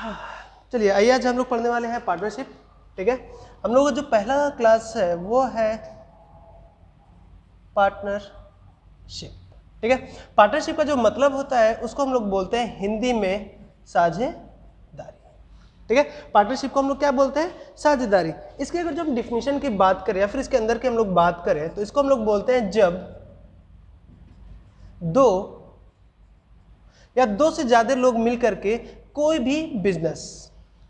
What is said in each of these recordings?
चलिए आइए आज हम लोग पढ़ने वाले हैं पार्टनरशिप। ठीक है, हम लोगों का जो पहला क्लास है वो है पार्टनरशिप। ठीक है, पार्टनरशिप का जो मतलब होता है उसको हम लोग बोलते हैं हिंदी में साझेदारी। ठीक है, पार्टनरशिप को हम लोग क्या बोलते हैं? साझेदारी। इसके अगर जब डिफिनीशन की बात करें या फिर इसके अंदर की हम लोग बात करें तो इसको हम लोग बोलते हैं जब दो या दो से ज्यादा लोग मिल करके कोई भी बिजनेस,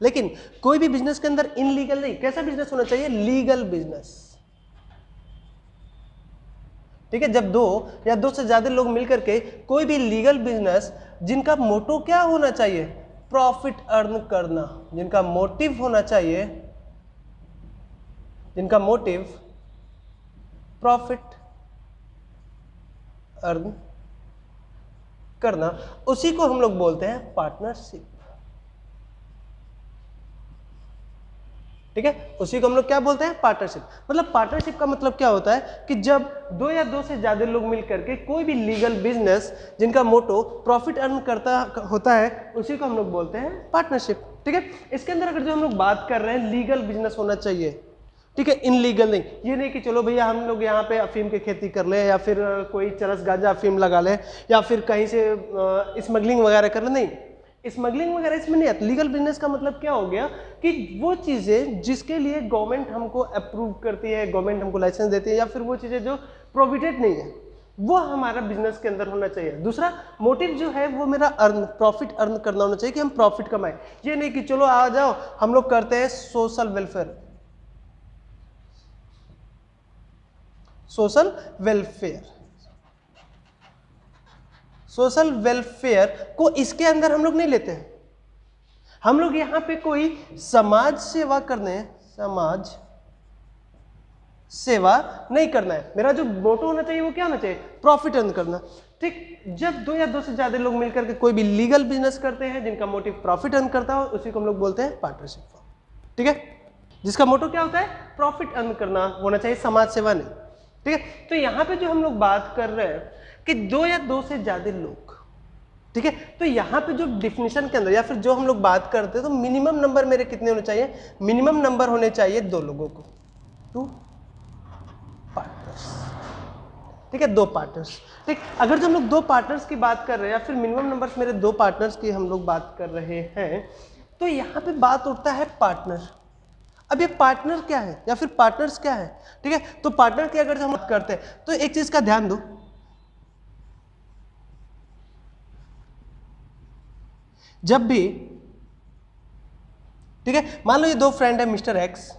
लेकिन कोई भी बिजनेस के अंदर इनलीगल नहीं, कैसा बिजनेस होना चाहिए? Legal business. ठीक है, जब दो या दो से ज्यादा लोग मिलकर के कोई भी लीगल बिजनेस जिनका मोटो क्या होना चाहिए? प्रॉफिट अर्न करना। जिनका मोटिव होना चाहिए, जिनका मोटिव प्रॉफिट अर्न करना, उसी को हम लोग बोलते हैं पार्टनरशिप। ठीक है, उसी को हम लोग क्या बोलते हैं? पार्टनरशिप। मतलब पार्टनरशिप का मतलब क्या होता है कि जब दो या दो से ज्यादा लोग मिल करके कोई भी लीगल बिजनेस जिनका मोटो प्रॉफिट अर्न करता होता है उसी को हम लोग बोलते हैं पार्टनरशिप। ठीक है, इसके अंदर अगर जो हम लोग बात कर रहे हैं लीगल बिजनेस होना चाहिए, ठीक है, इनलीगल नहीं। ये नहीं कि चलो भैया हम लोग यहाँ पे अफीम की खेती कर ले या फिर कोई चरस गांजा अफीम लगा ले या फिर कहीं से स्मगलिंग वगैरह कर ले, नहीं, स्मगलिंग वगैरह इसमें नहीं आता। लीगल बिजनेस का मतलब क्या हो गया कि वो चीज़ें जिसके लिए गवर्नमेंट हमको अप्रूव करती है, गवर्नमेंट हमको लाइसेंस देती है, या फिर वो चीज़ें जो प्रोहिबिटेड नहीं है, वो हमारा बिजनेस के अंदर होना चाहिए। दूसरा मोटिव जो है वो मेरा प्रॉफिट अर्न करना होना चाहिए कि हम प्रॉफिट कमाएं। ये नहीं कि चलो आ जाओ हम लोग करते हैं social welfare, social welfare, social welfare को इसके अंदर हम लोग नहीं लेते हैं। हम लोग यहाँ पे कोई समाज सेवा करने, समाज सेवा नहीं करना है। मेरा जो मोटो होना चाहिए वो क्या होना चाहिए? प्रॉफिट अर्न करना। ठीक, जब दो या दो से ज्यादा लोग मिलकर के कोई भी लीगल बिजनेस करते हैं जिनका मोटिव प्रॉफिट अर्न करता हो उसी को हम लोग बोलते हैं पार्टनरशिप। ठीक है, जिसका मोटो क्या होता है? प्रॉफिट अर्न करना होना चाहिए, समाज सेवा नहीं। ठीक है, तो यहाँ पे जो हम लोग बात कर रहे हैं कि दो या दो से ज्यादा लोग, ठीक है, तो यहाँ पे जो डिफिनेशन के अंदर या फिर जो हम लोग बात करते हैं तो मिनिमम नंबर मेरे कितने होने चाहिए? मिनिमम नंबर होने चाहिए दो लोगों को, टू पार्टनर्स। ठीक है, दो पार्टनर्स। ठीक, अगर जो हम लोग दो पार्टनर्स की बात कर रहे हैं या फिर मिनिमम नंबर्स मेरे दो पार्टनर्स की हम लोग बात कर रहे हैं तो यहाँ पे बात उठता है पार्टनर। अब ये पार्टनर क्या है या फिर पार्टनर्स क्या है? ठीक है, तो पार्टनर की अगर हम बात करते हैं तो एक चीज का ध्यान दो, जब भी, ठीक है, मान लो ये दो फ्रेंड है मिस्टर एक्स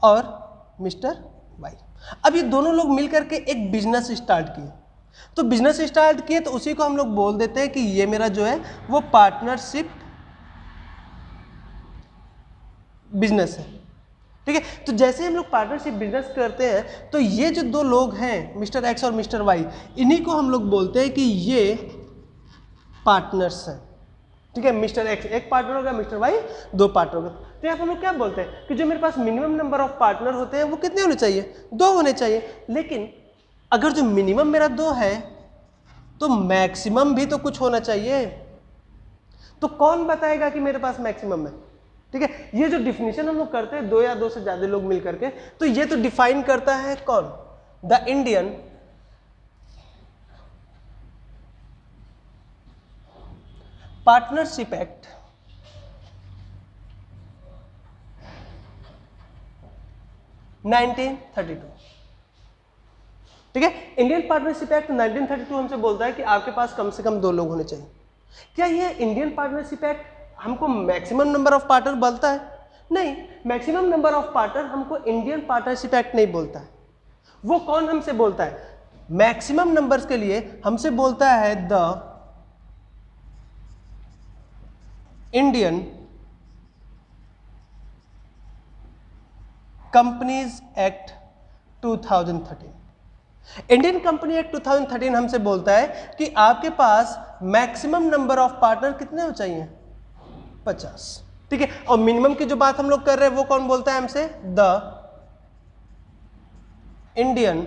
और मिस्टर वाई। अब ये दोनों लोग मिलकर के एक बिजनेस स्टार्ट किए, तो बिजनेस स्टार्ट किए तो उसी को हम लोग बोल देते हैं कि ये मेरा जो है वो पार्टनरशिप बिजनेस है। ठीक है, तो जैसे हम लोग पार्टनरशिप बिजनेस करते हैं तो ये जो दो लोग हैं मिस्टर एक्स और मिस्टर वाई, इन्हीं को हम लोग बोलते हैं कि ये पार्टनर्स हैं। ठीक है, मिस्टर एक्स एक पार्टनर होगा, मिस्टर वाई दो पार्टनर होगा। तो यहाँ पर हम लोग क्या बोलते हैं कि जो मेरे पास मिनिमम नंबर ऑफ पार्टनर होते हैं वो कितने होने चाहिए? दो होने चाहिए। लेकिन अगर जो मिनिमम मेरा दो है तो मैक्सिमम भी तो कुछ होना चाहिए। तो कौन बताएगा कि मेरे पास मैक्सिमम है? ठीक है, ये जो डिफिनीशन हम लोग करते हैं दो या दो से ज्यादा लोग मिलकर के, तो ये तो डिफाइन करता है कौन? The Indian partnership act 1932। ठीक है, इंडियन पार्टनरशिप एक्ट 1932 हमसे बोलता है कि आपके पास कम से कम दो लोग होने चाहिए। क्या ये इंडियन पार्टनरशिप एक्ट हमको मैक्सिमम नंबर ऑफ पार्टनर बोलता है? नहीं, मैक्सिमम नंबर ऑफ पार्टनर हमको इंडियन पार्टनरशिप एक्ट नहीं बोलता है। वो कौन हमसे बोलता है? मैक्सिमम नंबर्स के लिए हमसे बोलता है the Indian companies act 2013। Indian company act 2013 हमसे बोलता है कि आपके पास मैक्सिमम नंबर ऑफ पार्टनर कितने हो चाहिए? 50। ठीक है, और मिनिमम की जो बात हम लोग कर रहे हैं वो कौन बोलता है हमसे? The Indian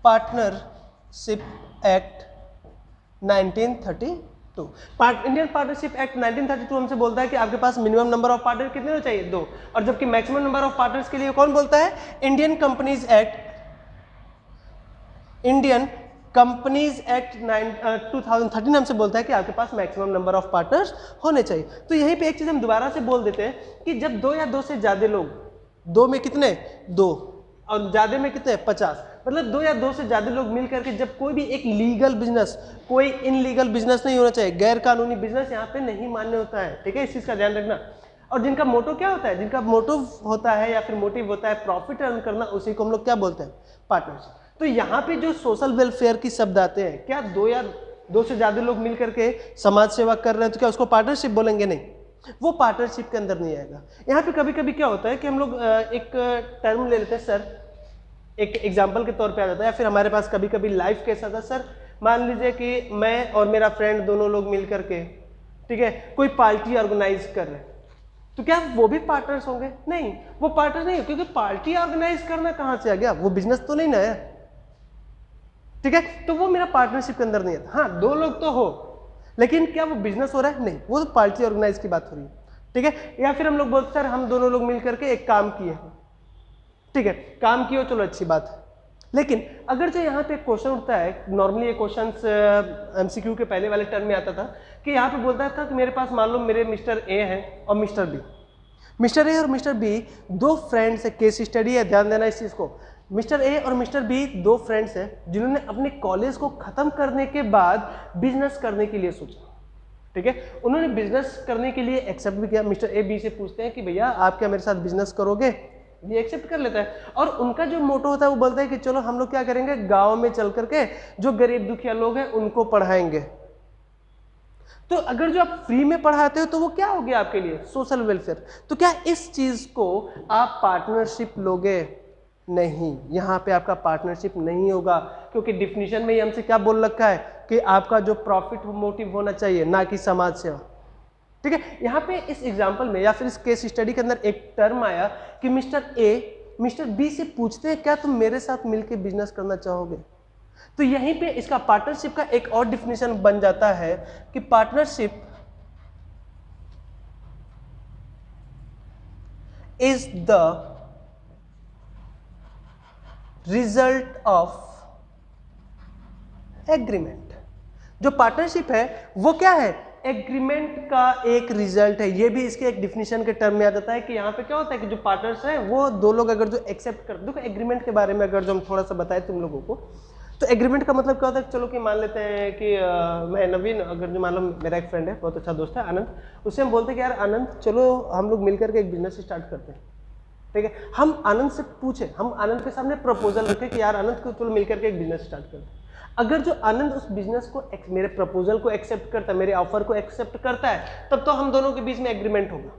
partnership act 1932। 2। Indian partnership act 1932 हमसे बोलता है कि आपके पास मिनिमम नंबर ऑफ पार्टनर कितने होने चाहिए, 2। और जबकि मैक्सिमम नंबर ऑफ पार्टनर्स के लिए कौन बोलता है, इंडियन कंपनीज एक्ट 2013 हमसे बोलता है कि आपके पास मैक्सिमम नंबर ऑफ पार्टनर्स होने चाहिए। तो यहीं पे एक चीज हम दोबारा से बोल देते हैं कि जब 2 या 2 से ज्यादा लोग, 2 में कितने, 2 और ज्यादा में कितने, 50, मतलब 2 या 2 से ज्यादा लोग मिल करके जब कोई भी एक लीगल बिजनेस, कोई इनलीगल बिजनेस नहीं होना चाहिए, गैर कानूनी बिजनेस यहाँ पे नहीं मान्य होता है, ठीक है, इस चीज का ध्यान रखना। और जिनका मोटो क्या होता है, जिनका मोटिव होता है या फिर मोटिव होता है प्रॉफिट अर्न करना, उसी को हम लोग क्या बोलते हैं, पार्टनरशिप। तो यहाँ पे जो सोशल वेलफेयर की शब्द आते हैं, क्या 2 या 2 से ज्यादा लोग मिल करके समाज सेवा कर रहे हैं तो क्या उसको पार्टनरशिप बोलेंगे, नहीं, वो पार्टनरशिप के अंदर नहीं आएगा। यहाँ पे कभी कभी क्या होता है कि हम लोग एक टर्म ले लेते हैं सर, एक एग्जाम्पल के तौर पे आ जाता है, या फिर हमारे पास कभी कभी लाइफ केस आता है, सर मान लीजिए कि मैं और मेरा फ्रेंड दोनों लोग मिल करके, ठीक है, कोई पार्टी ऑर्गेनाइज कर रहे हैं, तो क्या वो भी पार्टनर्स होंगे, नहीं, वो पार्टनर नहीं, क्योंकि पार्टी ऑर्गेनाइज करना कहां से आ गया, वो बिजनेस तो नहीं ना है, ठीक है, तो वो मेरा पार्टनरशिप के अंदर नहीं है। हाँ 2 लोग तो हो, लेकिन क्या वो बिजनेस हो रहा है, नहीं, वो तो पार्टी ऑर्गेनाइज की बात हो रही है, ठीक है। या फिर हम लोग बोलते सर हम दोनों लोग मिल करके एक काम किए हैं, ठीक है, काम किए, चलो अच्छी बात है, लेकिन अगर जो यहाँ पे क्वेश्चन उठता है, नॉर्मली ये क्वेश्चन एमसीक्यू के पहले वाले टर्म में आता था कि यहाँ पे बोलता था कि मेरे पास मान लो मेरे मिस्टर ए हैं और मिस्टर बी, मिस्टर ए और मिस्टर बी 2 फ्रेंड्स है, केस स्टडी है, ध्यान देना इस चीज को, मिस्टर ए और मिस्टर बी 2 फ्रेंड्स हैं जिन्होंने अपने कॉलेज को खत्म करने के बाद बिजनेस करने के लिए सोचा, ठीक है, उन्होंने बिजनेस करने के लिए एक्सेप्ट भी किया। मिस्टर ए बी से पूछते हैं कि भैया आप क्या मेरे साथ बिजनेस करोगे, ये एक्सेप्ट कर लेता है, और उनका जो मोटो होता है वो बोलता है कि चलो हम लोग क्या करेंगे, गांव में चल करके जो गरीब दुखिया लोग हैं उनको पढ़ाएंगे। तो अगर जो आप फ्री में पढ़ाते हो तो वो क्या हो गया आपके लिए, सोशल वेलफेयर। तो क्या इस चीज को आप पार्टनरशिप लोगे, नहीं, यहाँ पे आपका पार्टनरशिप नहीं होगा, क्योंकि डिफिनीशन में ही हमसे क्या बोल रखा है कि आपका जो प्रॉफिट मोटिव होना चाहिए, ना कि समाज सेवा, ठीक है। यहाँ पे इस एग्जाम्पल में या फिर इस केस स्टडी के अंदर एक टर्म आया कि मिस्टर ए मिस्टर बी से पूछते हैं क्या तुम मेरे साथ मिलकर बिजनेस करना चाहोगे, तो यहीं पे इसका पार्टनरशिप का एक और डिफिनेशन बन जाता है कि partnership is the result of agreement. जो पार्टनरशिप है वो क्या है, एग्रीमेंट का एक रिजल्ट है। ये भी इसके एक डिफिनेशन के टर्म में आ जाता है कि यहाँ पे क्या होता है कि जो पार्टनर्स हैं वो 2 लोग अगर जो एक्सेप्ट कर, देखो एग्रीमेंट के बारे में अगर जो हम थोड़ा सा बताएं तुम लोगों को, तो एग्रीमेंट का मतलब क्या होता है, चलो कि मान लेते हैं कि मैं नवीन, अगर जो मान लो मेरा एक फ्रेंड है, बहुत अच्छा दोस्त है आनंद, उससे हम बोलते हैं कि यार आनंद चलो हम लोग मिलकर के एक बिजनेस स्टार्ट करते हैं, ठीक है। हम आनंद से पूछे, हम आनंद के सामने प्रपोजल रखें कि यार आनंद को चलो मिलकर के एक बिजनेस स्टार्ट करते हैं। अगर जो आनंद उस बिजनेस को, मेरे प्रपोजल को एक्सेप्ट करता है, मेरे ऑफर को एक्सेप्ट करता है, तब तो हम दोनों के बीच में एग्रीमेंट होगा।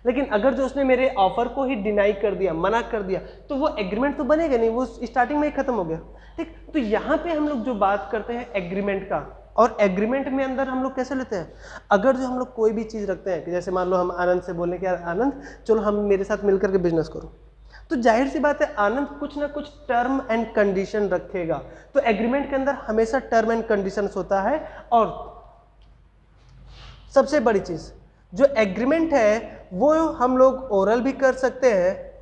लेकिन अगर जो उसने मेरे ऑफर को ही डिनाई कर दिया, मना कर दिया, तो वो एग्रीमेंट तो बनेगा नहीं, वो स्टार्टिंग में ही खत्म हो गया, ठीक। तो यहाँ पे हम लोग जो बात करते हैं एग्रीमेंट का, और एग्रीमेंट में अंदर हम लोग कैसे लेते हैं, अगर जो हम लोग कोई भी चीज रखते हैं कि जैसे मान लो हम आनंद से बोलें कि यार आनंद चलो हम मेरे साथ मिलकर के बिजनेस करो, तो जाहिर सी बात है आनंद कुछ ना कुछ टर्म एंड कंडीशन रखेगा। तो एग्रीमेंट के अंदर हमेशा टर्म एंड कंडीशंस होता है। और सबसे बड़ी चीज, जो एग्रीमेंट है वो हम लोग ओरल भी कर सकते हैं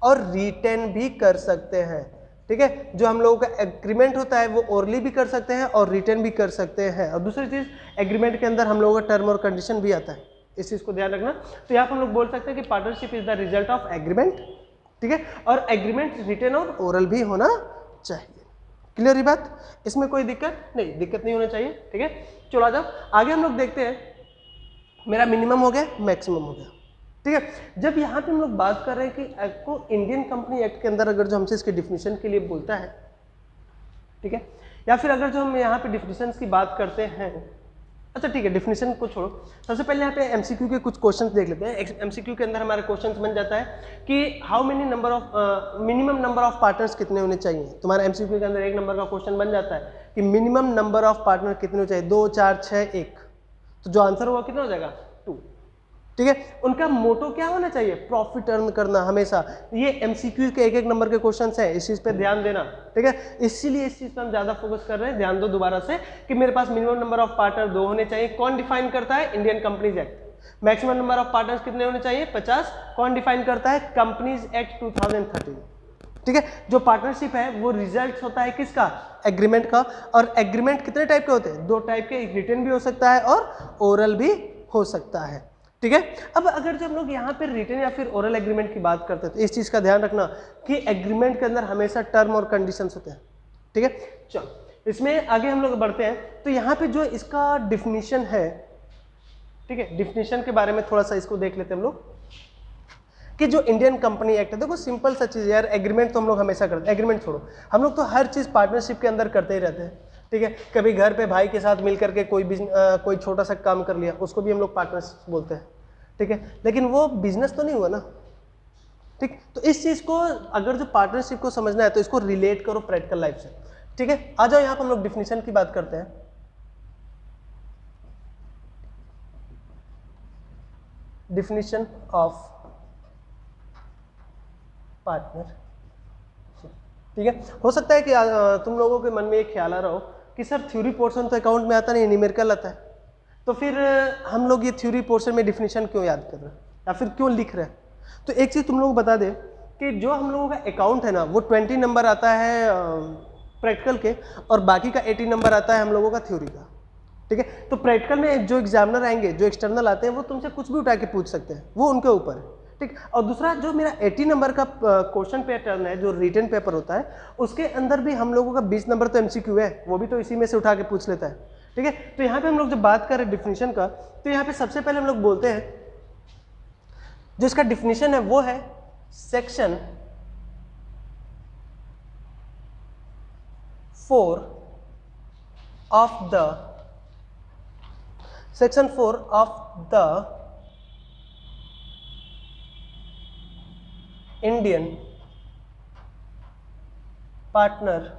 और रिटेन भी कर सकते हैं, ठीक है। जो हम लोगों का एग्रीमेंट होता है वो ओरली भी कर सकते हैं और रिटेन भी कर सकते हैं। और दूसरी चीज, एग्रीमेंट के अंदर हम लोगों का टर्म और कंडीशन भी आता है, इस चीज को ध्यान रखना। तो यहाँ पर हम लोग बोल सकते हैं कि partnership is the result of agreement, ठीक है, और एग्रीमेंट रिटेन और ओरल भी होना चाहिए। क्लियर ये बात, इसमें कोई दिक्कत नहीं होना चाहिए, ठीक है। चलो आ जाओ आगे हम लोग देखते हैं। मेरा मिनिमम हो गया, मैक्सिमम हो गया, ठीक है। जब यहाँ पे हम लोग बात कर रहे हैं कि आपको इंडियन कंपनी एक्ट के अंदर अगर जो हमसे इसके डिफिनेशन के लिए बोलता है, ठीक है, या फिर अगर जो हम यहाँ पे डिफिनेशंस की बात करते हैं, अच्छा ठीक है, डिफिनेशन को छोड़ो, सबसे पहले यहाँ पे एमसीक्यू के कुछ क्वेश्चंस देख लेते हैं। एमसीक्यू के अंदर हमारा क्वेश्चंस बन जाता है कि how many number of minimum number of partners कितने होने चाहिए। तुम्हारा एमसीक्यू के अंदर 1 नंबर का क्वेश्चन बन जाता है कि मिनिमम नंबर ऑफ पार्टनर कितने होने चाहिए, 2, 4, 6, 1। तो जो आंसर होगा कितना हो जाएगा, 2, ठीक है। उनका मोटो क्या होना चाहिए, प्रॉफिट अर्न करना हमेशा। ये एमसीक्यू के एक नंबर के क्वेश्चंस हैं, इस चीज पे ध्यान देना, ठीक है। इसीलिए इस चीज पे हम ज्यादा फोकस कर रहे हैं। ध्यान दो दोबारा से कि मेरे पास मिनिमम नंबर ऑफ पार्टनर 2 होने चाहिए। कौन डिफाइन करता है, Indian companies act. Maximum number of partners कितने होने चाहिए, 50। कौन डिफाइन करता है, कंपनीज एक्ट 2013, ठीक है। जो पार्टनरशिप है वो रिजल्ट होता है किसका, एग्रीमेंट का। और एग्रीमेंट कितने टाइप के होते हैं, 2 टाइप के, एक रिटन भी हो सकता है और ओरल भी हो सकता है, ठीक है। अब अगर जब हम लोग यहाँ पे रिटन या फिर ओरल एग्रीमेंट की बात करते हैं तो इस चीज का ध्यान रखना कि एग्रीमेंट के अंदर हमेशा टर्म और कंडीशंस होते हैं, ठीक है। चलो इसमें आगे हम लोग बढ़ते हैं। तो यहाँ पे जो इसका डिफिनीशन है, ठीक है, डिफिनीशन के बारे में थोड़ा सा इसको देख लेते हैं हम लोग कि जो इंडियन कंपनी एक्ट है, देखो सिंपल सा चीज यार, एग्रीमेंट तो हम लोग हमेशा करते हैं। एग्रीमेंट छोड़ो, हम लोग तो हर चीज पार्टनरशिप के अंदर करते ही रहते हैं, ठीक है। कभी घर पे भाई के साथ मिलकर के कोई छोटा सा काम कर लिया, उसको भी हम लोग पार्टनरशिप बोलते हैं, ठीक है। लेकिन वो बिजनेस तो नहीं हुआ ना, ठीक। तो इस चीज को अगर जो पार्टनरशिप को समझना है तो इसको रिलेट करो प्रैक्टिकल लाइफ से, ठीक है। आ जाओ यहाँ पर हम लोग डिफिनीशन की बात करते हैं। डिफिनीशन ऑफ पार्टनर, ठीक है। हो सकता है कि तुम लोगों के मन में एक ख्याल आ रहा हो कि सर थ्योरी पोर्शन तो अकाउंट में आता नहीं, न्यूमेरिकल आता है, तो फिर हम लोग ये थ्योरी पोर्शन में डिफिनीशन क्यों याद कर रहे हैं या फिर क्यों लिख रहे हैं। तो एक चीज तुम लोग बता दे कि जो हम लोगों का अकाउंट है ना, वो 20 नंबर आता है प्रैक्टिकल के और बाकी का 80 नंबर आता है हम लोगों का थ्योरी का, ठीक है। तो प्रैक्टिकल में जो एग्जामिनर आएंगे, जो एक्सटर्नल आते हैं, वो तुमसे कुछ भी उठा के पूछ सकते हैं, वो उनके ऊपर है, ठीक। और दूसरा जो मेरा 80 नंबर का क्वेश्चन पैटर्न है, जो रिटन पेपर होता है, उसके अंदर भी हम लोगों का 20 नंबर तो एमसीक्यू है, वो भी तो इसी में से उठा के पूछ लेता है, ठीक है। तो यहाँ पे हम लोग जब बात कर रहे हैं डिफिनीशन का, तो यहाँ पे सबसे पहले हम लोग बोलते हैं जो इसका डिफिनीशन है वो है section 4 of the Indian partnership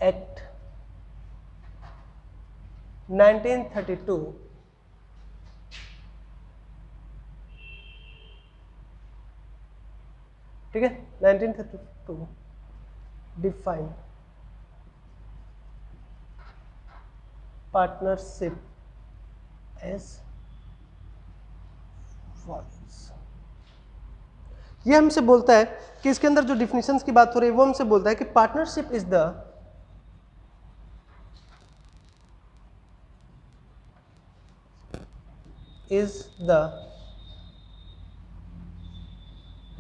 act 1932, ठीक है। 1932 डिफाइन पार्टनरशिप एज फॉलोज। ये हमसे बोलता है कि इसके अंदर जो डिफिनीशंस की बात हो रही है वो हमसे बोलता है कि partnership is the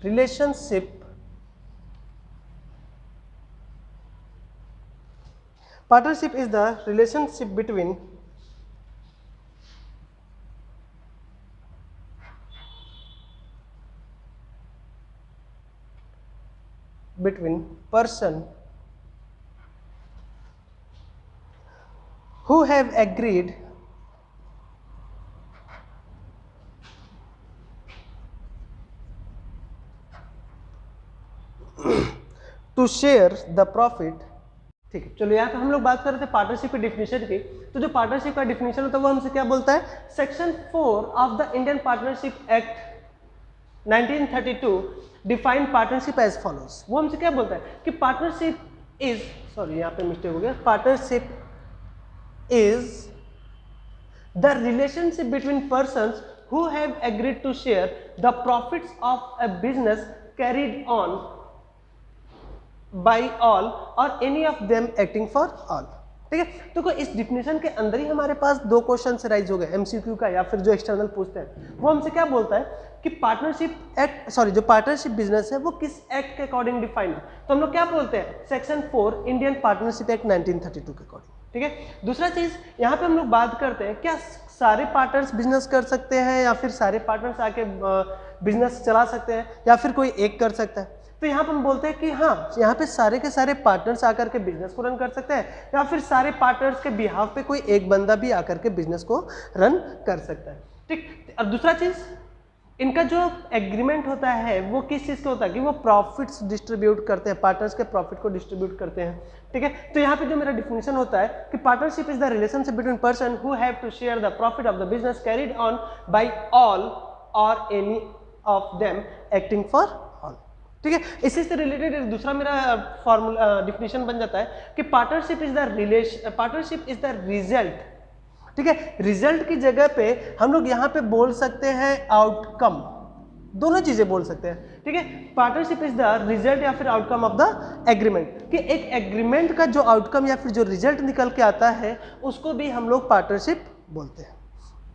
relationship, partnership is the relationship between person who have agreed to share the profit, ठीक है। चलो यहाँ पे हम लोग बात कर रहे थे पार्टनरशिप की डिफिनीशन की। तो जो पार्टनरशिप का डिफिनीशन होता है वो हमसे क्या बोलता है, section 4 of the Indian partnership act 1932 define partnership as follows. वो हमसे क्या बोलता है कि पार्टनरशिप इज, सॉरी यहाँ पे मिस्टेक हो गया, partnership is the relationship between persons who have agreed to share the profits of a business carried on by all or any of them acting for all, ठीक है। तो इस definition के अंदर ही हमारे पास 2 क्वेश्चन राइज हो गए एमसीक्यू का या फिर जो एक्सटर्नल पूछते हैं, वो हमसे क्या बोलता है कि पार्टनरशिप एक्ट, सॉरी जो पार्टनरशिप बिजनेस है वो किस एक्ट के अकॉर्डिंग डिफाइंड है। तो हम लोग क्या बोलते हैं, सेक्शन 4 इंडियन पार्टनरशिप एक्ट 1932 के अकॉर्डिंग, ठीक है। दूसरा चीज यहाँ पे हम लोग बात करते हैं क्या सारे पार्टनर्स बिजनेस कर सकते हैं या फिर सारे पार्टनर्स आके बिजनेस चला सकते हैं या फिर कोई एक कर सकता है। तो यहाँ पर हम बोलते हैं कि हाँ, यहाँ पे सारे के सारे पार्टनर्स आकर के बिजनेस को रन कर सकते हैं या फिर सारे पार्टनर्स के बिहाफ पे कोई एक बंदा भी आकर के बिजनेस को रन कर सकता है, ठीक। और दूसरा चीज इनका जो एग्रीमेंट होता है वो किस चीज़ का होता है कि वो प्रॉफिट्स डिस्ट्रीब्यूट करते हैं, पार्टनर्स के प्रॉफिट को डिस्ट्रीब्यूट करते हैं, ठीक है। तो यहाँ पे जो मेरा डिफिनेशन होता है कि partnership is the relationship between person who have to share the profit of the business carried on by all और any of them acting for all, ठीक है। इसी से रिलेटेड दूसरा मेरा फॉर्मूला डिफिनेशन बन जाता है कि पार्टनरशिप इज द रिजल्ट, ठीक है। रिजल्ट की जगह पे हम लोग यहाँ पे बोल सकते हैं आउटकम, दोनों चीजें बोल सकते हैं, ठीक है। पार्टनरशिप इज द रिजल्ट या फिर आउटकम ऑफ द एग्रीमेंट, कि एक एग्रीमेंट का जो आउटकम या फिर जो रिजल्ट निकल के आता है उसको भी हम लोग पार्टनरशिप बोलते हैं।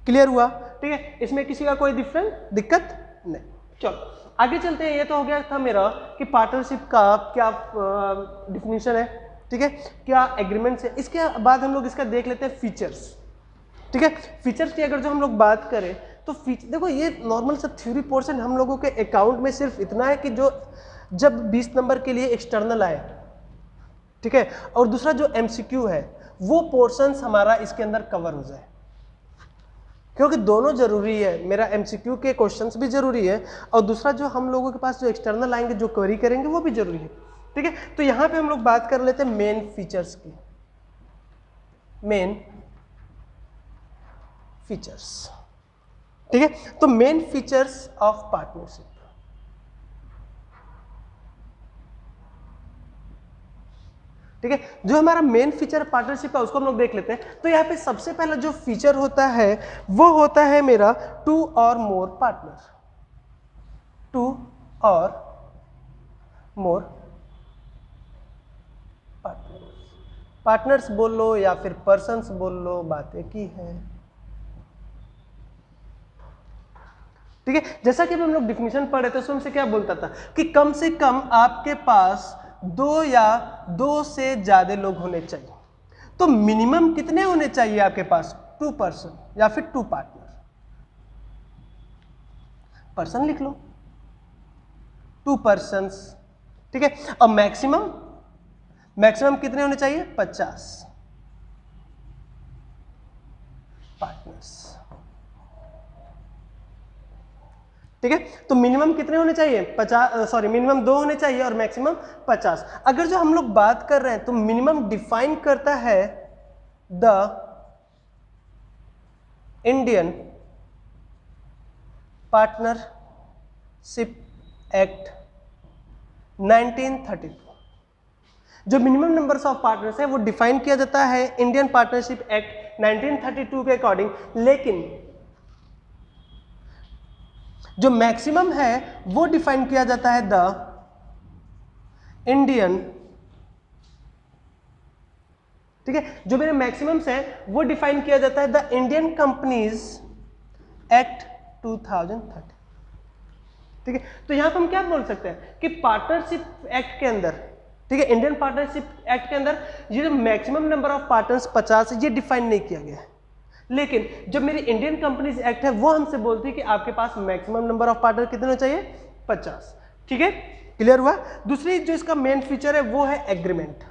क्लियर हुआ, ठीक है। इसमें किसी का कोई दिक्कत नहीं। चलो आगे चलते हैं। ये तो हो गया था मेरा कि पार्टनरशिप का क्या डिफिनीशन है, ठीक है, क्या एग्रीमेंट्स है। इसके बाद हम लोग इसका देख लेते हैं फीचर्स, ठीक है। फीचर्स की अगर जो हम लोग बात करें तो देखो ये नॉर्मल सा थ्योरी पोर्शन हम लोगों के अकाउंट में सिर्फ इतना है कि जो जब 20 नंबर के लिए एक्सटर्नल आए, ठीक है, और दूसरा जो एमसीक्यू है वो पोर्शंस हमारा इसके अंदर कवर हो जाए, क्योंकि दोनों जरूरी है। मेरा एमसीक्यू के क्वेश्चंस भी जरूरी है और दूसरा जो हम लोगों के पास जो एक्सटर्नल आएंगे जो क्वेरी करेंगे वो भी जरूरी है, ठीक है। तो यहाँ पे हम लोग बात कर लेते हैं मेन फीचर्स की, मेन फीचर्स, ठीक है। तो मेन फीचर्स ऑफ पार्टनरशिप, ठीक है, जो हमारा मेन फीचर पार्टनरशिप का उसको हम लोग देख लेते हैं। तो यहाँ पे सबसे पहला जो फीचर होता है वो होता है मेरा 2 और मोर पार्टनर, 2 और मोर पार्टनर्स बोल लो या फिर पर्सन्स बोल लो, बात एक ही है, ठीक है। जैसा कि हम लोग डिफिनीशन पढ़ रहे थे उसमें से क्या बोलता था कि कम से कम आपके पास 2 या 2 से ज्यादा लोग होने चाहिए। तो मिनिमम कितने होने चाहिए आपके पास? 2 पर्सन या फिर 2 पार्टनर, पर्सन लिख लो 2 पर्सन्स, ठीक है। और मैक्सिमम कितने होने चाहिए? 50 पार्टनर्स, ठीक है। तो मिनिमम कितने होने चाहिए? मिनिमम 2 होने चाहिए और मैक्सिमम 50। अगर जो हम लोग बात कर रहे हैं तो मिनिमम डिफाइन करता है द इंडियन पार्टनरशिप एक्ट 1932। जो मिनिमम नंबर्स ऑफ पार्टनर्स है वो डिफाइन किया जाता है इंडियन पार्टनरशिप एक्ट 1932 के अकॉर्डिंग, लेकिन जो मैक्सिमम है वो डिफाइन किया जाता है द इंडियन, ठीक है। जो मेरे मैक्सिमम्स है वो डिफाइन किया जाता है द इंडियन कंपनीज एक्ट 2030, ठीक है। तो यहां पर हम क्या बोल सकते हैं कि पार्टनरशिप एक्ट के अंदर, ठीक है, इंडियन पार्टनरशिप एक्ट के अंदर ये जो मैक्सिमम नंबर ऑफ पार्टनर्स 50 है ये डिफाइन नहीं किया गया है, लेकिन जब मेरी इंडियन कंपनीज एक्ट है वो हमसे बोलती है कि आपके पास मैक्सिमम नंबर ऑफ पार्टनर कितने होने चाहिए? 50, ठीक है। क्लियर हुआ। दूसरी जो इसका मेन फीचर है वो है एग्रीमेंट।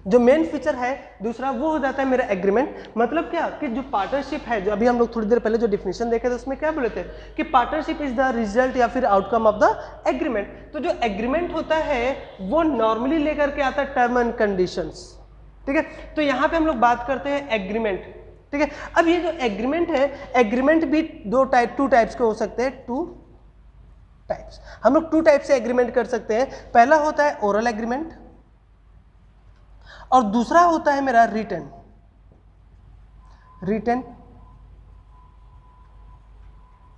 जो मेन फीचर है दूसरा वो हो जाता है मेरा एग्रीमेंट। मतलब क्या कि जो पार्टनरशिप है, जो अभी हम लोग थोड़ी देर पहले जो डिफिनेशन देखे थे उसमें क्या बोले थे कि पार्टनरशिप इज द रिजल्ट या फिर आउटकम ऑफ द एग्रीमेंट। तो जो एग्रीमेंट होता है वो नॉर्मली लेकर के आता है टर्म एंड कंडीशंस, ठीक है। तो यहाँ पे हम लोग बात करते हैं एग्रीमेंट, ठीक है। अब ये जो एग्रीमेंट है, एग्रीमेंट भी 2 टाइप्स के हो सकते हैं, 2 टाइप्स। हम लोग 2 टाइप से एग्रीमेंट कर सकते हैं। पहला होता है ओरल एग्रीमेंट और दूसरा होता है मेरा रिटन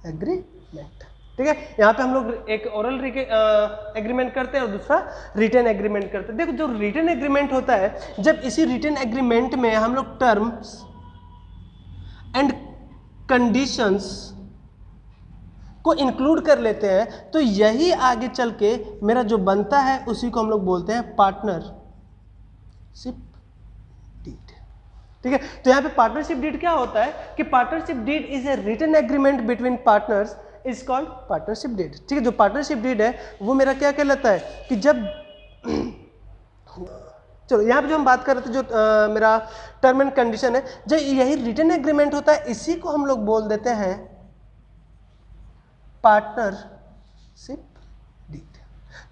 एग्रीमेंट, ठीक है। यहां पे हम लोग एक ओरल एग्रीमेंट करते हैं और दूसरा रिटन एग्रीमेंट करते हैं। देखो जो रिटन एग्रीमेंट होता है, जब इसी रिटन एग्रीमेंट में हम लोग टर्म्स एंड कंडीशंस को इंक्लूड कर लेते हैं तो यही आगे चल के मेरा जो बनता है उसी को हम लोग बोलते हैं पार्टनरशिप डीड, ठीक है। तो यहाँ पे पार्टनरशिप डीड क्या होता है कि partnership deed is a written agreement between partners is called partnership deed, ठीक है। जो पार्टनरशिप डीड है वो मेरा क्या कहलाता है कि जब चलो यहाँ पे जो हम बात कर रहे थे, जो मेरा टर्म एंड कंडीशन है, जो यही रिटन एग्रीमेंट होता है, इसी को हम लोग बोल देते हैं पार्टनरशिप डीड।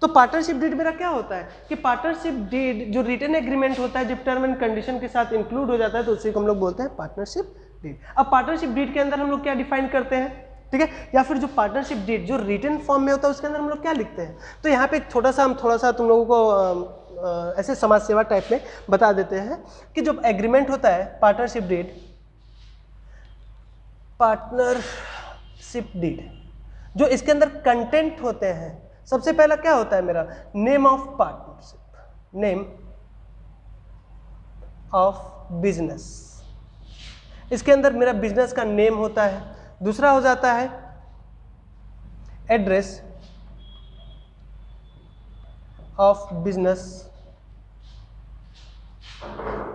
तो पार्टनरशिप डीड मेरा क्या होता है कि पार्टनरशिप डीड जो रिटन एग्रीमेंट होता है, जब टर्म एंड कंडीशन के साथ इंक्लूड हो जाता है, तो उसी को हम लोग बोलते हैं पार्टनरशिप डीड। अब पार्टनरशिप डीड के अंदर हम लोग क्या डिफाइन करते हैं, ठीक है, या फिर जो पार्टनरशिप डीड जो रिटन फॉर्म में होता है उसके अंदर हम लोग क्या लिखते हैं। तो यहाँ पे थोड़ा सा तुम लोगों को ऐसे समाज सेवा टाइप में बता देते हैं कि जो एग्रीमेंट होता है पार्टनरशिप डीड, जो इसके अंदर कंटेंट होते हैं, सबसे पहला क्या होता है मेरा, name of partnership, name of business. इसके अंदर मेरा बिजनेस का नेम होता है। दूसरा हो जाता है एड्रेस ऑफ बिजनेस।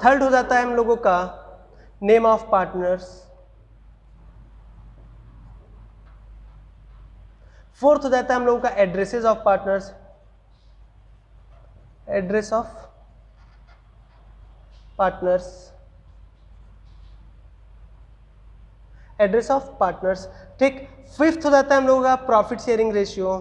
थर्ड हो जाता है हम लोगों का नेम ऑफ पार्टनर्स। फोर्थ हो जाता है हम लोगों का addresses of partners, address of partners, address of partners, ठीक। फिफ्थ हो जाता है हम लोगों का प्रॉफिट शेयरिंग रेशियो,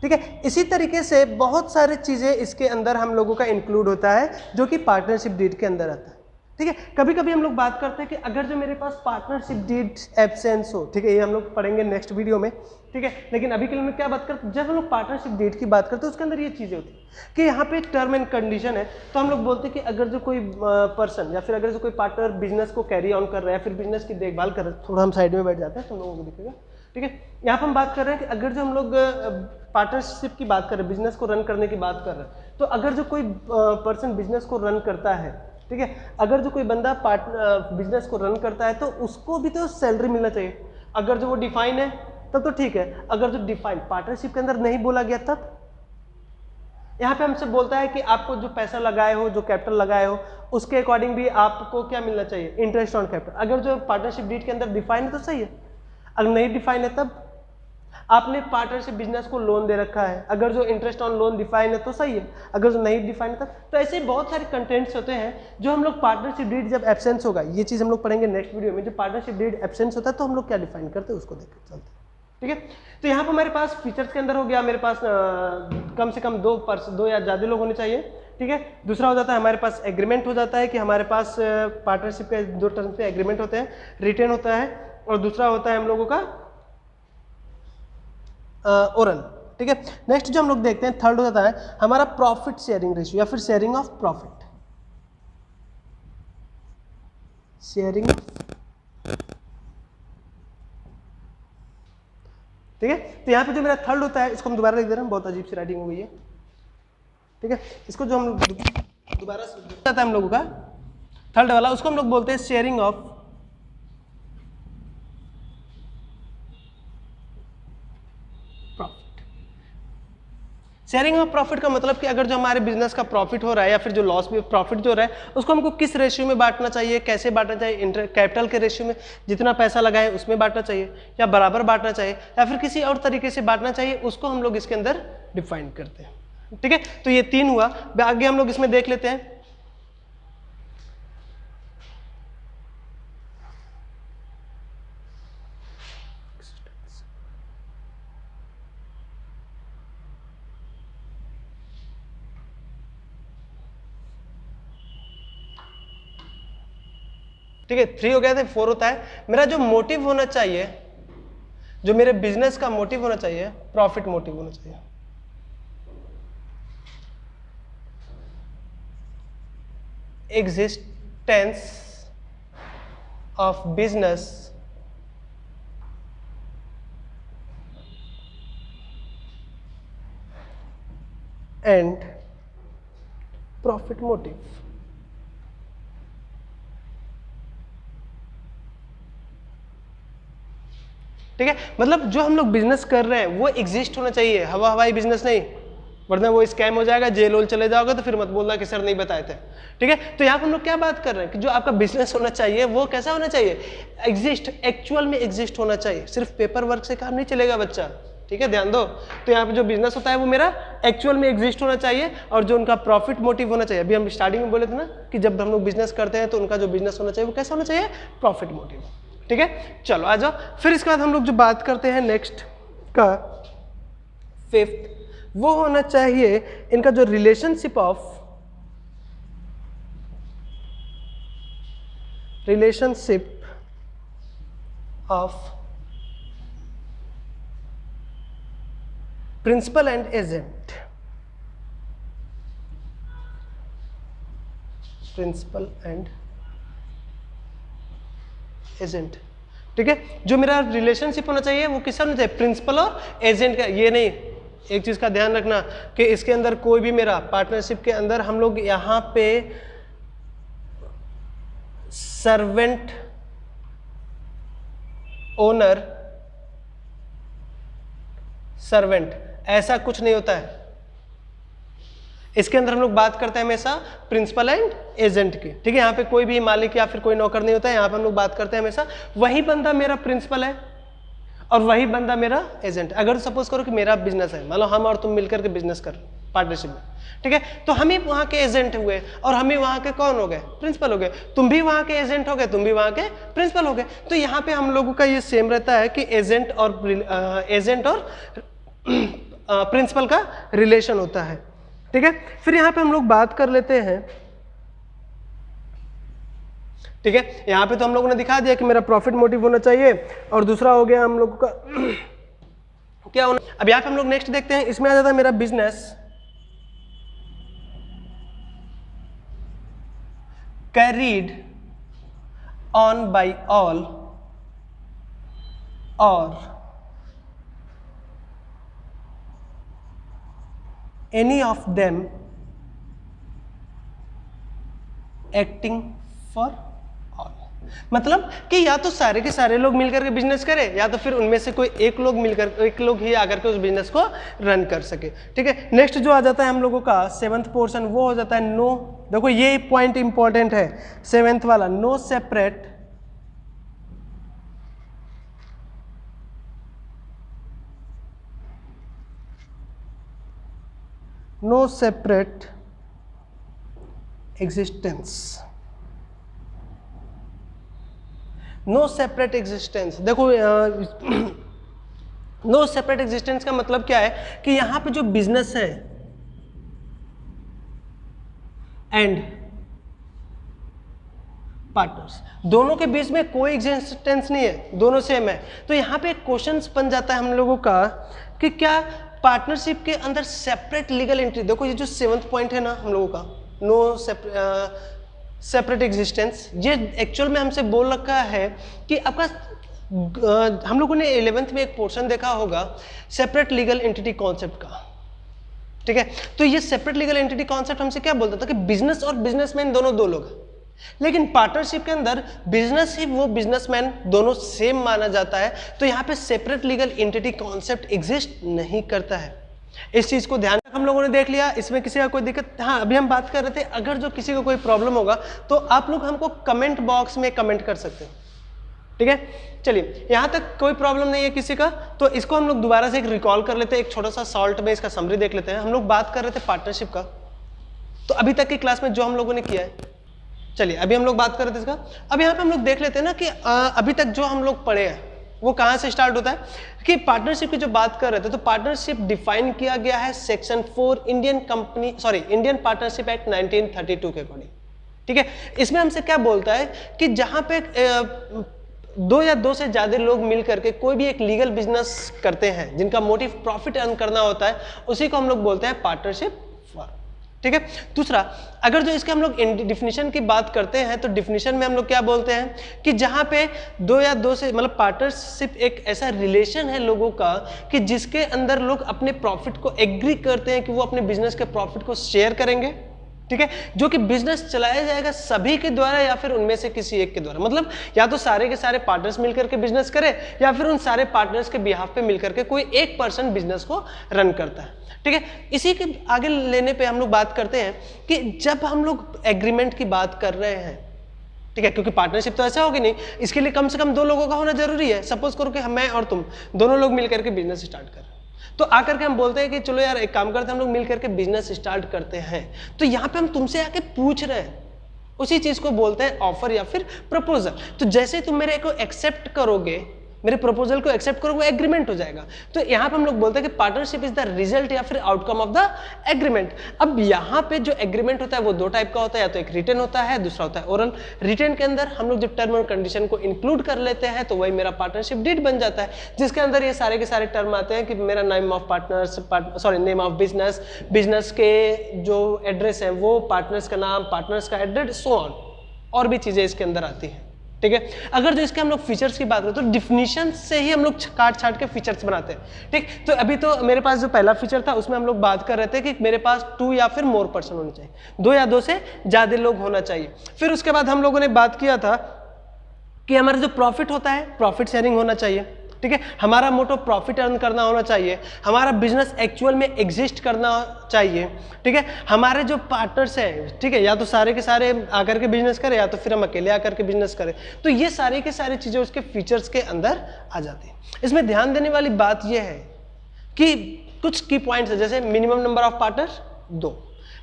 ठीक है। इसी तरीके से बहुत सारी चीजें इसके अंदर हम लोगों का इंक्लूड होता है जो कि पार्टनरशिप डीड के अंदर आता है, ठीक है। कभी कभी हम लोग बात करते हैं कि अगर जो मेरे पास पार्टनरशिप डीड एब्सेंस हो, ठीक है, ये हम लोग पढ़ेंगे नेक्स्ट वीडियो में, ठीक है, लेकिन अभी के लिए मैं क्या बात करते हैं, जब हम लोग पार्टनरशिप डीड की बात करते हैं उसके अंदर ये चीजें होती हैं कि यहाँ पे एक टर्म एंड कंडीशन है। तो हम लोग बोलते हैं कि अगर जो कोई पर्सन या फिर अगर जो कोई पार्टनर बिजनेस को कैरी ऑन कर रहा है, फिर बिजनेस की देखभाल कर रहा है, थोड़ा हम साइड में बैठ जाते हैं, तुम लोगों को दिखेगा, ठीक है। यहाँ पर हम बात कर रहे हैं कि अगर जो हम लोग पार्टनरशिप की बात कर रहे हैं, बिजनेस को रन करने की बात कर रहे हैं, तो अगर जो कोई पर्सन बिजनेस को रन करता है, ठीक है, अगर जो कोई बंदा बिजनेस को रन करता है तो उसको भी तो सैलरी मिलना चाहिए। अगर जो वो डिफाइन है तब तो ठीक है, अगर जो डिफाइन पार्टनरशिप के अंदर नहीं बोला गया तब यहाँ पे हमसे बोलता है कि आपको जो पैसा लगाए हो, जो कैपिटल लगाए हो, उसके अकॉर्डिंग भी आपको क्या मिलना चाहिए, इंटरेस्ट ऑन कैपिटल। अगर जो पार्टनरशिप डीड के अंदर डिफाइन है तो सही है, अगर नहीं डिफाइन है तब आपने पार्टनरशिप बिजनेस को लोन दे रखा है, अगर जो इंटरेस्ट ऑन लोन डिफाइन है तो सही है, अगर जो नहीं डिफाइन है तब। तो ऐसे बहुत सारे कंटेंट्स होते हैं जो हम लोग पार्टनरशिप डीड जब एब्सेंस होगा, ये चीज हम लोग पढ़ेंगे नेक्स्ट वीडियो में, जो पार्टनरशिप डीड एब्सेंस होता है तो हम लोग क्या डिफाइन करते हैं उसको देख के चलते हैं, ठीक है। तो यहाँ पर हमारे पास फीचर्स के अंदर हो गया, मेरे पास कम से कम दो या ज्यादा लोग होने चाहिए, ठीक है। दूसरा हो जाता है हमारे पास एग्रीमेंट हो जाता है कि हमारे पास पार्टनरशिप के दो टर्म पे एग्रीमेंट होते हैं, रिटेन होता है, और दूसरा होता है हम लोगों का ओरल, ठीक है। नेक्स्ट जो हम लोग देखते हैं थर्ड हो जाता है हमारा प्रॉफिट शेयरिंग रेशियो या फिर शेयरिंग ऑफ प्रॉफिट, शेयरिंग, ठीक है। तो यहाँ पे जो मेरा थर्ड होता है इसको हम दोबारा लिख दे रहे हैं, बहुत अजीब सी राइटिंग हो गई है, ठीक है। इसको जो हम लोग दोबारा जाता है हम लोगों का थर्ड वाला, उसको हम लोग बोलते हैं sharing of sharing of profit का मतलब कि अगर जो हमारे बिजनेस का प्रॉफिट हो रहा है या फिर जो लॉस भी प्रॉफिट जो हो रहा है उसको हमको किस रेशियो में बांटना चाहिए, कैसे बांटना चाहिए, कैपिटल के रेशियो में जितना पैसा लगाए उसमें बांटना चाहिए, या बराबर बांटना चाहिए, या फिर किसी और तरीके से बांटना चाहिए, उसको हम लोग इसके अंदर डिफाइन करते हैं, ठीक है। तो ये तीन हुआ, आगे हम लोग इसमें देख लेते हैं। ठीक है, 3 हो गया था, 4 होता है मेरा जो मोटिव होना चाहिए, जो मेरे बिजनेस का मोटिव होना चाहिए, प्रॉफिट मोटिव होना चाहिए। Existence of business and profit motive, ठीक है। मतलब जो हम लोग बिजनेस कर रहे हैं वो एग्जिस्ट होना चाहिए, हवा हवाई बिजनेस नहीं, वरना वो स्कैम हो जाएगा, जेल वोल चले जाओगे तो फिर मत बोलना कि सर नहीं बताए थे, ठीक है। तो यहाँ पर हम लोग क्या बात कर रहे हैं कि जो आपका बिजनेस होना चाहिए वो कैसा होना चाहिए, एग्जिस्ट, एक्चुअल में एग्जिस्ट होना चाहिए, सिर्फ पेपर वर्क से काम नहीं चलेगा बच्चा, ठीक है, ध्यान दो। तो यहाँ पे जो बिजनेस होता है वो मेरा एक्चुअल में एग्जिस्ट होना चाहिए और जो उनका प्रॉफिट मोटिव होना चाहिए। अभी हम स्टार्टिंग में बोले थे ना कि जब हम लोग बिजनेस करते हैं तो उनका जो बिजनेस होना चाहिए वो कैसा होना चाहिए, प्रॉफिट मोटिव। ठीक है, चलो आ जाओ। फिर इसके बाद हम लोग जो बात करते हैं नेक्स्ट का 5th, वो होना चाहिए इनका जो relationship of principal and agent. Principal and agent, ठीक है। जो मेरा रिलेशनशिप होना चाहिए वो किसका होना चाहिए, प्रिंसिपल और एजेंट का। ये नहीं, एक चीज का ध्यान रखना कि इसके अंदर कोई भी मेरा पार्टनरशिप के अंदर हम लोग यहां पे सर्वेंट, ओनर, सर्वेंट ऐसा कुछ नहीं होता है। इसके अंदर हम लोग बात करते हैं हमेशा प्रिंसिपल एंड एजेंट की। ठीक है, यहाँ पे कोई भी मालिक या फिर कोई नौकर नहीं होता है। यहाँ पे हम लोग बात करते हैं हमेशा वही बंदा मेरा प्रिंसिपल है और वही बंदा मेरा एजेंट। अगर सपोज करो कि मेरा बिजनेस है, मान लो हम और तुम मिलकर के बिजनेस कर पार्टनरशिप में, ठीक है, तो हम ही वहां के एजेंट हुए और हम ही वहां के कौन हो गए, प्रिंसिपल हो गए। तुम भी वहां के एजेंट हो गए, तुम भी वहां के प्रिंसिपल हो गए। तो यहाँ पे हम लोगों का ये सेम रहता है कि एजेंट और प्रिंसिपल का रिलेशन होता है। ठीक है, फिर यहाँ पे हम लोग बात कर लेते हैं। ठीक है, यहाँ पे तो हम लोगों ने दिखा दिया कि मेरा प्रॉफिट मोटिव होना चाहिए और दूसरा हो गया हम लोगों का क्या होना। अब यहाँ पे हम लोग नेक्स्ट देखते हैं, इसमें आ जाता है मेरा business carried on by all और any of them acting for all। मतलब कि या तो सारे के सारे लोग मिलकर के बिजनेस करें या तो फिर उनमें से कोई एक लोग ही आकर के उस बिजनेस को रन कर सके। ठीक है, नेक्स्ट जो आ जाता है हम लोगों का 7th पोर्शन, वो हो जाता है नो। देखो ये पॉइंट इंपॉर्टेंट है 7th वाला, no separate existence. No separate existence, देखो नो सेपरेट एग्जिस्टेंस का मतलब क्या है कि यहां पे जो बिजनेस है एंड पार्टनर्स, दोनों के बीच में कोई एग्जिस्टेंस नहीं है, दोनों सेम है। तो यहां पे एक क्वेश्चन बन जाता है हम लोगों का कि क्या पार्टनरशिप के अंदर सेपरेट लीगल एंटिटी। देखो ये जो 7th पॉइंट है ना हम लोगों का, नो सेपरेट एग्जिस्टेंस, ये एक्चुअल में हमसे बोल रखा है कि आपका हम लोगों ने 11th में एक पोर्शन देखा होगा सेपरेट लीगल एंटिटी कॉन्सेप्ट का। ठीक है, तो ये सेपरेट लीगल एंटिटी कॉन्सेप्ट हमसे क्या बोलता था कि बिजनेस और बिजनेसमैन दोनों दो लोग, लेकिन पार्टनरशिप के अंदर बिजनेस ही वो बिजनेसमैन दोनों सेम माना जाता है। तो यहाँ पे separate legal entity concept exist नहीं करता है। इस चीज को ध्यान हम लोगों ने देख लिया, इसमें किसी का कोई दिक्कत। हाँ, अभी हम बात कर रहे थे अगर जो किसी को कोई प्रॉब्लम होगा तो आप लोग हमको कमेंट बॉक्स में कमेंट कर सकते हैं। ठीक है, चलिए यहां तक कोई प्रॉब्लम नहीं है किसी का, तो इसको हम लोग दोबारा से एक रिकॉल कर लेते हैं, एक छोटा सा शॉर्ट में इसका समरी देख लेते हैं। हम लोग बात कर रहे थे पार्टनरशिप का, तो अभी तक की क्लास में जो हम लोगों ने किया है, चलिए अभी हम लोग बात कर रहे थे इसका। अब यहाँ पे हम लोग देख लेते हैं ना कि अभी तक जो हम लोग पढ़े हैं वो कहाँ से स्टार्ट होता है कि पार्टनरशिप की जो बात कर रहे थे, तो पार्टनरशिप डिफाइन किया गया है सेक्शन 4 इंडियन पार्टनरशिप एक्ट 1932 के अकॉर्डिंग। ठीक है, इसमें हमसे क्या बोलता है कि जहां पे दो या दो से ज्यादा लोग मिल करके कोई भी एक लीगल बिजनेस करते हैं जिनका मोटिव प्रॉफिट अर्न करना होता है, उसी को हम लोग बोलते हैं पार्टनरशिप फॉर्म। ठीक है, दूसरा अगर जो इसके हम लोग डिफिनीशन की बात करते हैं तो डिफिनीशन में हम लोग क्या बोलते हैं कि जहां पे दो या दो से मतलब पार्टनरशिप एक ऐसा रिलेशन है लोगों का कि जिसके अंदर लोग अपने प्रॉफिट को एग्री करते हैं कि वो अपने बिजनेस के प्रॉफिट को शेयर करेंगे। ठीक है, जो कि बिजनेस चलाया जाएगा सभी के द्वारा या फिर उनमें से किसी एक के द्वारा, मतलब या तो सारे के सारे पार्टनर्स मिलकर के बिजनेस करे या फिर उन सारे पार्टनर्स के बिहाफ पे मिलकर के कोई एक पर्सन बिजनेस को रन करता है। ठीक है, इसी के आगे लेने पे हम लोग बात करते हैं कि जब हम लोग एग्रीमेंट की बात कर रहे हैं, ठीक है, क्योंकि पार्टनरशिप तो ऐसा होगी नहीं, इसके लिए कम से कम दो लोगों का होना जरूरी है। सपोज करो कि मैं और तुम दोनों लोग मिलकर के बिजनेस स्टार्ट कर रहे हैं, तो आकर के हम बोलते हैं कि चलो यार एक काम करते हैं, हम लोग मिल करके बिजनेस स्टार्ट करते हैं। तो यहाँ पे हम तुमसे आके पूछ रहे हैं, उसी चीज को बोलते हैं ऑफर या फिर प्रपोजल। तो जैसे तुम मेरे को एक्सेप्ट करोगे, मेरे प्रपोजल को एक्सेप्ट करोगे, एग्रीमेंट हो जाएगा। तो यहाँ पे हम लोग बोलते हैं कि पार्टनरशिप इज द रिजल्ट या फिर आउटकम ऑफ द एग्रीमेंट। अब यहाँ पे जो एग्रीमेंट होता है वो दो टाइप का होता है, या तो एक रिटन होता है, दूसरा होता है ओरल। रिटन के अंदर हम लोग जब टर्म और कंडीशन को इंक्लूड कर लेते हैं तो वही मेरा पार्टनरशिप डीड बन जाता है, जिसके अंदर ये सारे के सारे टर्म आते हैं कि मेरा name of partners, name of business, business के जो एड्रेस है वो, पार्टनर्स का नाम, पार्टनर्स का एड्रेस, सो ऑन, और भी चीजें इसके अंदर आती हैं। ठीक है, अगर जो इसके हम लोग फीचर्स की बात करें तो डिफिनीशन से ही हम लोग काट छाट के फीचर्स बनाते हैं। ठीक, तो अभी तो मेरे पास जो पहला फीचर था उसमें हम लोग बात कर रहे थे कि मेरे पास 2 या फिर मोर पर्सन होने चाहिए, 2 या 2 से ज्यादा लोग होना चाहिए। फिर उसके बाद हम लोगों ने बात किया था कि हमारा जो प्रॉफिट होता है, प्रॉफिट शेयरिंग होना चाहिए। ठीक है, हमारा मोटो प्रॉफिट अर्न करना होना चाहिए, हमारा बिजनेस एक्चुअल में एग्जिस्ट करना चाहिए। ठीक है, हमारे जो पार्टनर्स हैं, ठीक है, या तो सारे के सारे आकर के बिजनेस करें या तो फिर हम अकेले आकर के बिजनेस करें। तो ये सारे के सारे चीजें उसके फीचर्स के अंदर आ जाती हैं। इसमें ध्यान देने वाली बात यह है कि कुछ की पॉइंट्स है, जैसे minimum number of partner 2,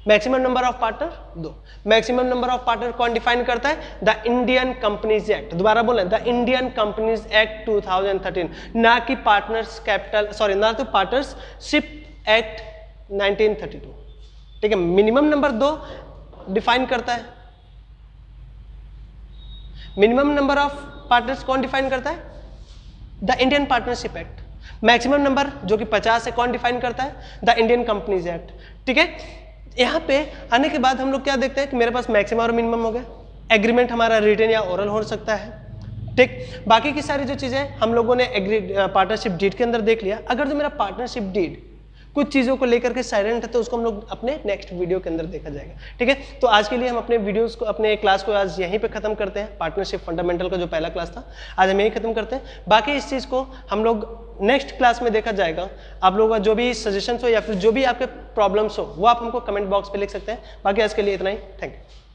maximum number of partner 2। Maximum number of partner कौन डिफाइन करता है? The Indian companies act. दोबारा बोले, द इंडियन कंपनीज एक्ट 2013, ना कि पार्टनर्स कैपिटल, सॉरी, ना तो पार्टनरशिप एक्ट 1932। ठीक है, मिनिमम नंबर 2 डिफाइन करता है। मिनिमम नंबर ऑफ पार्टनर्स कौन डिफाइन करता है? The Indian partnership act. Maximum number जो कि 50 है कौन डिफाइन करता है? The Indian companies act. ठीक है, यहाँ पे आने के बाद हम लोग क्या देखते हैं कि मेरे पास मैक्सिमम और मिनिमम हो गया। एग्रीमेंट हमारा रिटन या ओरल हो सकता है। ठीक, बाकी की सारी जो चीजें हम लोगों ने पार्टनरशिप डीड के अंदर देख लिया। अगर जो मेरा पार्टनरशिप डीड कुछ चीजों को लेकर के साइलेंट है तो उसको हम लोग अपने नेक्स्ट वीडियो के अंदर देखा जाएगा। ठीक है, तो आज के लिए हम अपने वीडियोस को, अपने क्लास को आज यहीं पे खत्म करते हैं। पार्टनरशिप फंडामेंटल का जो पहला क्लास था आज हम यहीं खत्म करते हैं। बाकी इस चीज को हम लोग नेक्स्ट क्लास में देखा जाएगा। आप लोगों का जो भी सजेशंस हो या फिर जो भी आपके प्रॉब्लम्स हो वो आप हमको कमेंट बॉक्स पे लिख सकते हैं। बाकी आज के लिए इतना ही, थैंक यू।